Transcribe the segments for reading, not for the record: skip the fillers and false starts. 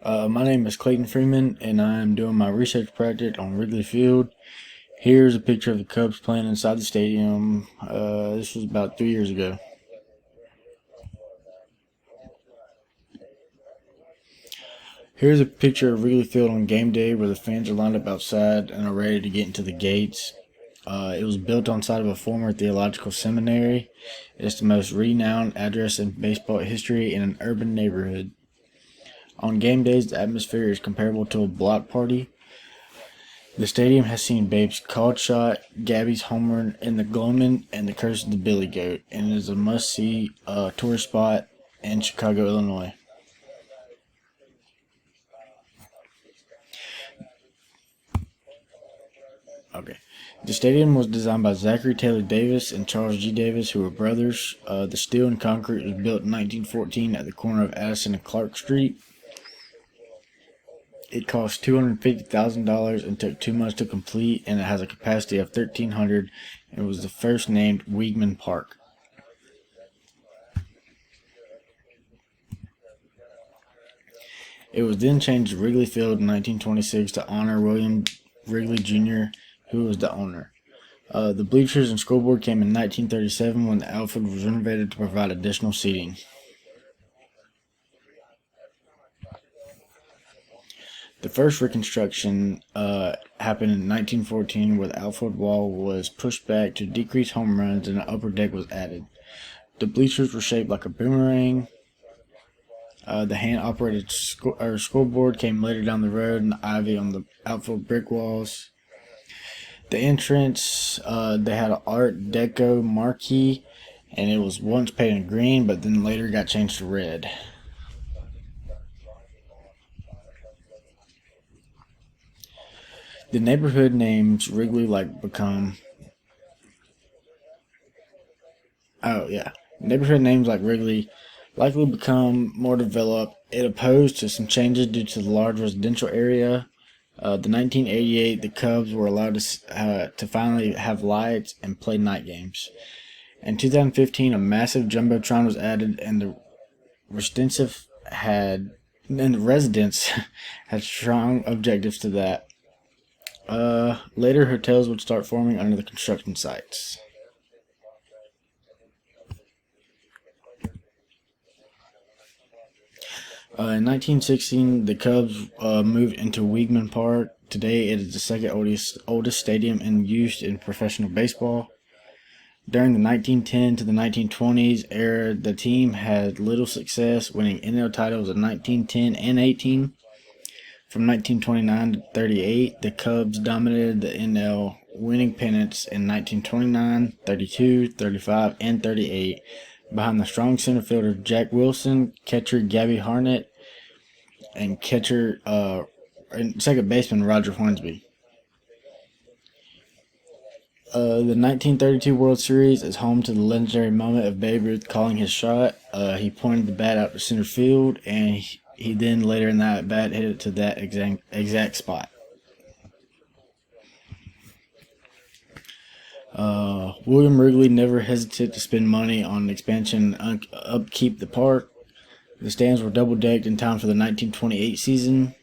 My name is Clayton Freeman, and I am doing my research project on Wrigley Field. Here's a picture of the Cubs playing inside the stadium. This was about 3 years ago. Here's a picture of Wrigley Field on game day where the fans are lined up outside and are ready to get into the gates. It was built on site of a former theological seminary. It's the most renowned address in baseball history in an urban neighborhood. On game days, the atmosphere is comparable to a block party. The stadium has seen Babe's called shot, Gabby's home run in the Gloman, and the Curse of the Billy Goat, and it is a must-see tourist spot in Chicago, Illinois. Okay. The stadium was designed by Zachary Taylor Davis and Charles G. Davis, who were brothers. The steel and concrete was built in 1914 at the corner of Addison and Clark Street. It cost $250,000 and took 2 months to complete, and it has a capacity of 1,300 and was the first named Weigman Park. It was then changed to Wrigley Field in 1926 to honor William Wrigley Jr., who was the owner. The bleachers and scoreboard came in 1937 when the outfield was renovated to provide additional seating. The first reconstruction happened in 1914, where the outfield wall was pushed back to decrease home runs and an upper deck was added. The bleachers were shaped like a boomerang. The hand-operated scoreboard came later down the road, and the ivy on the outfield brick walls. The entrance, they had an Art Deco marquee, and it was once painted green, but then later got changed to red. The neighborhood names Wrigley Neighborhood names like Wrigley likely become more developed. It opposed to some changes due to the large residential area. The 1988, the Cubs were allowed to finally have lights and play night games. In 2015, a massive jumbotron was added, and the residents had strong objectives to that. Later, hotels would start forming under the construction sites. In 1916, the Cubs moved into Weigman Park. Today, it is the second oldest stadium in use in professional baseball. During the 1910 to the 1920s era, the team had little success, winning NL titles in 1910 and 18. From 1929 to 38, the Cubs dominated the NL, winning pennants in 1929, 32, 35, and 38, behind the strong center fielder Jack Wilson, catcher Gabby Hartnett, and second baseman Roger Hornsby. The 1932 World Series is home to the legendary moment of Babe Ruth calling his shot. He pointed the bat out to center field, and he then later in that bat hit it to that exact spot. William Wrigley never hesitated to spend money on expansion and upkeep the park. The stands were double-decked in time for the 1928 season,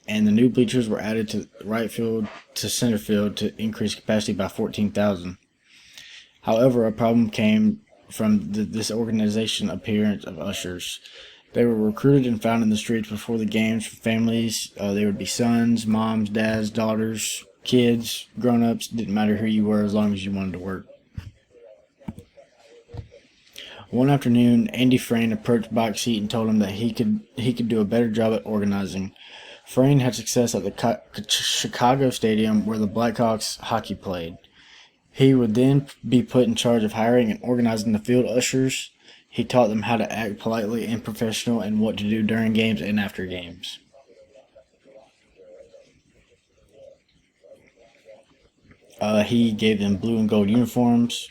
and the new bleachers were added to right field to center field to increase capacity by 14,000. However, a problem came from the disorganization appearance of ushers. They were recruited and found in the streets before the games for families. They would be sons, moms, dads, daughters, kids, grown-ups. Didn't matter who you were as long as you wanted to work. One afternoon, Andy Frain approached Box Seat and told him that he could do a better job at organizing. Frain had success at the Chicago Stadium where the Blackhawks hockey played. He would then be put in charge of hiring and organizing the field ushers. He taught them how to act politely and professional and what to do during games and after games. He gave them blue and gold uniforms,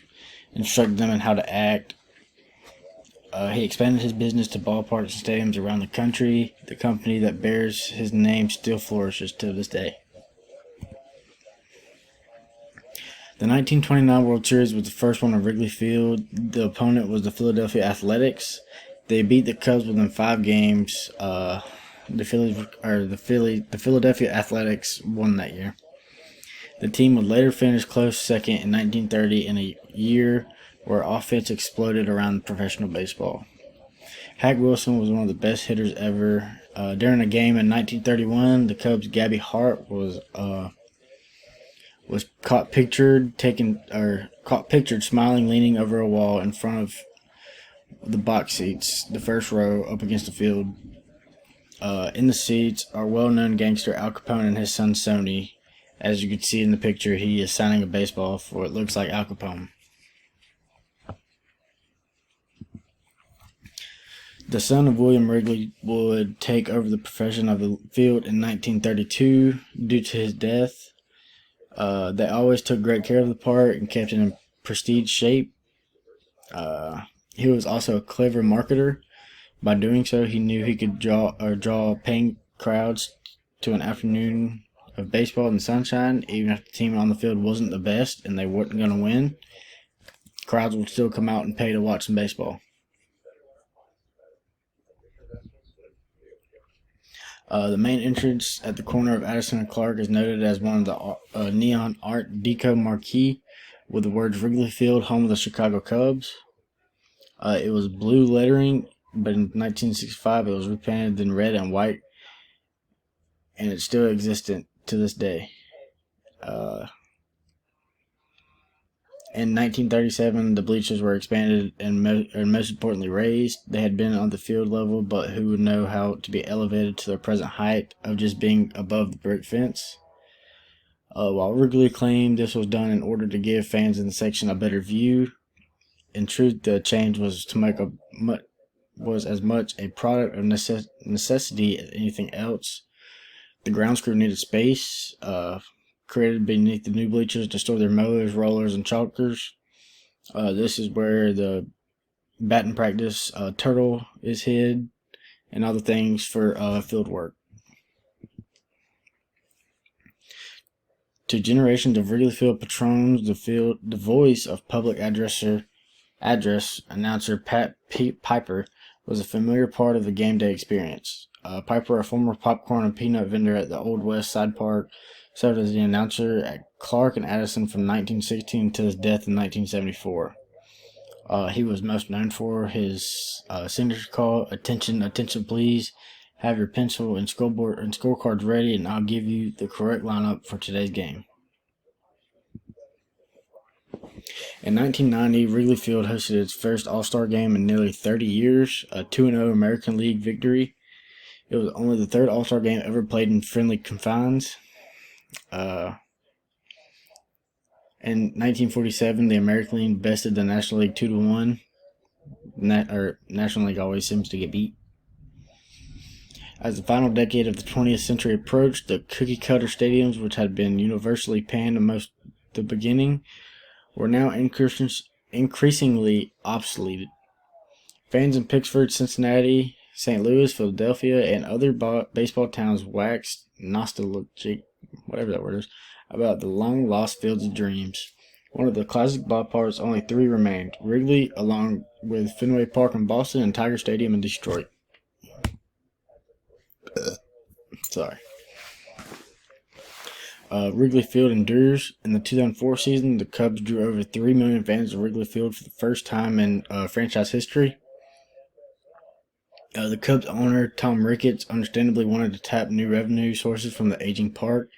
instructed them in how to act. He expanded his business to ballparks and stadiums around the country. The company that bears his name still flourishes to this day. The 1929 World Series was the first one at Wrigley Field. The opponent was the Philadelphia Athletics. They beat the Cubs within 5 games. the Philadelphia Athletics won that year. The team would later finish close second in 1930 in a year where offense exploded around professional baseball. Hack Wilson was one of the best hitters ever. During a game in 1931, the Cubs' Gabby Hart was caught pictured smiling, leaning over a wall in front of the box seats, the first row up against the field. In the seats are well-known gangster Al Capone and his son Sonny. As you can see in the picture, he is signing a baseball for what looks like Al Capone. The son of William Wrigley would take over the profession of the field in 1932 due to his death. They always took great care of the park and kept it in prestige shape. He was also a clever marketer. By doing so, he knew he could draw paying crowds to an afternoon of baseball in the sunshine, even if the team on the field wasn't the best and they weren't going to win. Crowds would still come out and pay to watch some baseball. The main entrance at the corner of Addison and Clark is noted as one of the neon Art Deco marquee with the words Wrigley Field, home of the Chicago Cubs. It was blue lettering, but in 1965 it was repainted in red and white, and it's still existent to this day. In 1937, the bleachers were expanded and most importantly raised. They had been on the field level, but who would know how to be elevated to their present height of just being above the brick fence? While Wrigley claimed this was done in order to give fans in the section a better view, in truth, the change was as much a product of necessity as anything else. The grounds crew needed space, created beneath the new bleachers to store their mowers, rollers, and chalkers. This is where the batting practice turtle is hid, and other things for field work. To generations of Wrigley Field patrons, the voice of public address announcer Pat Piper was a familiar part of the game day experience. Piper, a former popcorn and peanut vendor at the Old West Side Park, served as the announcer at Clark and Addison from 1916 until his death in 1974. He was most known for his signature call, "Attention, attention, please. Have your pencil and scorecards ready, and I'll give you the correct lineup for today's game." In 1990, Wrigley Field hosted its first All-Star game in nearly 30 years, a 2-0 American League victory. It was only the third All-Star game ever played in friendly confines. In 1947, the American League bested the National League 2-1. National League always seems to get beat. As the final decade of the 20th century approached, the cookie-cutter stadiums, which had been universally panned in the beginning, were now increasingly obsoleted. Fans in Pittsburgh, Cincinnati, St. Louis, Philadelphia, and other baseball towns waxed nostalgic, whatever that word is, about the long-lost Fields of Dreams. One of the classic ballparks, only three remained: Wrigley, along with Fenway Park in Boston, and Tiger Stadium in Detroit. Sorry. Wrigley Field endures. In the 2004 season, the Cubs drew over 3 million fans at Wrigley Field for the first time in franchise history. The Cubs owner, Tom Ricketts, understandably wanted to tap new revenue sources from the aging park,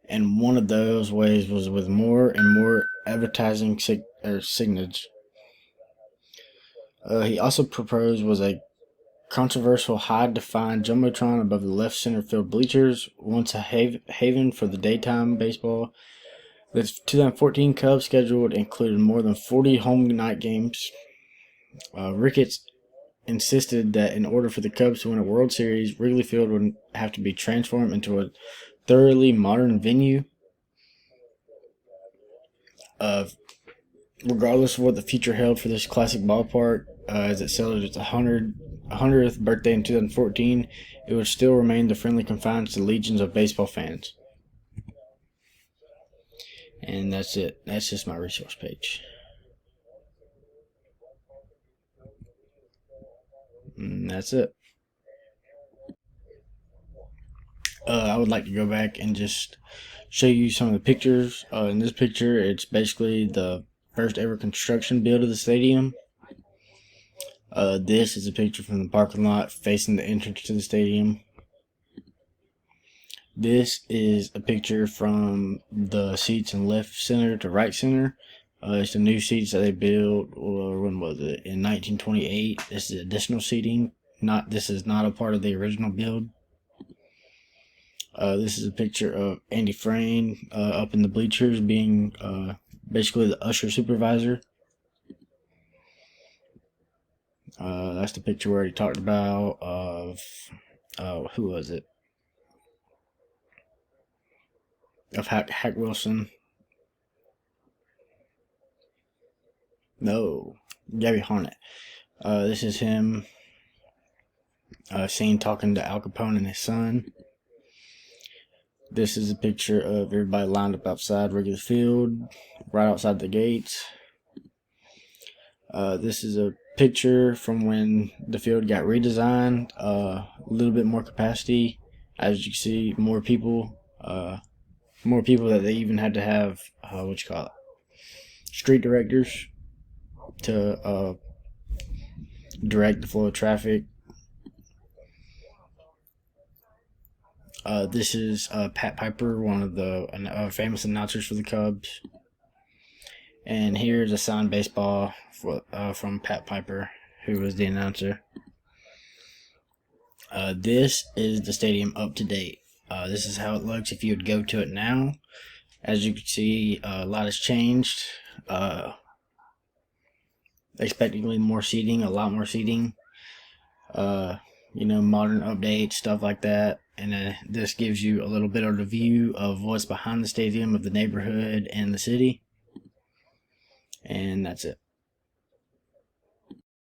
and one of those ways was with more and more advertising signage. He also proposed was a controversial high-defined jumbotron above the left center field bleachers, once a haven for the daytime baseball. The 2014 Cubs schedule included more than 40 home night games. Ricketts insisted that in order for the Cubs to win a World Series, Wrigley Field would have to be transformed into a thoroughly modern venue. Regardless of what the future held for this classic ballpark, as it celebrated its 100th birthday in 2014, it would still remain the friendly confines to legions of baseball fans. And that's it. That's just my resource page. And that's it. I would like to go back and just show you some of the pictures. In this picture, it's basically the first ever construction build of the stadium. This is a picture from the parking lot facing the entrance to the stadium. This is a picture from the seats in left center to right center. It's the new seats that they built, or when was it? In 1928. This is additional seating. This is not a part of the original build. This is a picture of Andy Frayne up in the bleachers being basically the usher supervisor. That's the picture we already talked about of, who was it? Of Hack Wilson. No, Gabby Harnett. This is him seen talking to Al Capone and his son. This is a picture of everybody lined up outside Wrigley Field, right outside the gates. This is a picture from when the field got redesigned, a little bit more capacity. As you can see, more people that they even had to have, street directors to direct the flow of traffic. This is Pat Piper, one of the famous announcers for the Cubs. And here's a signed baseball from Pat Piper, who was the announcer. This is the stadium up to date. This is how it looks if you would go to it now. As you can see, a lot has changed. Expectedly more seating, a lot more seating. Modern updates, stuff like that. And this gives you a little bit of the view of what's behind the stadium, of the neighborhood and the city. And that's it.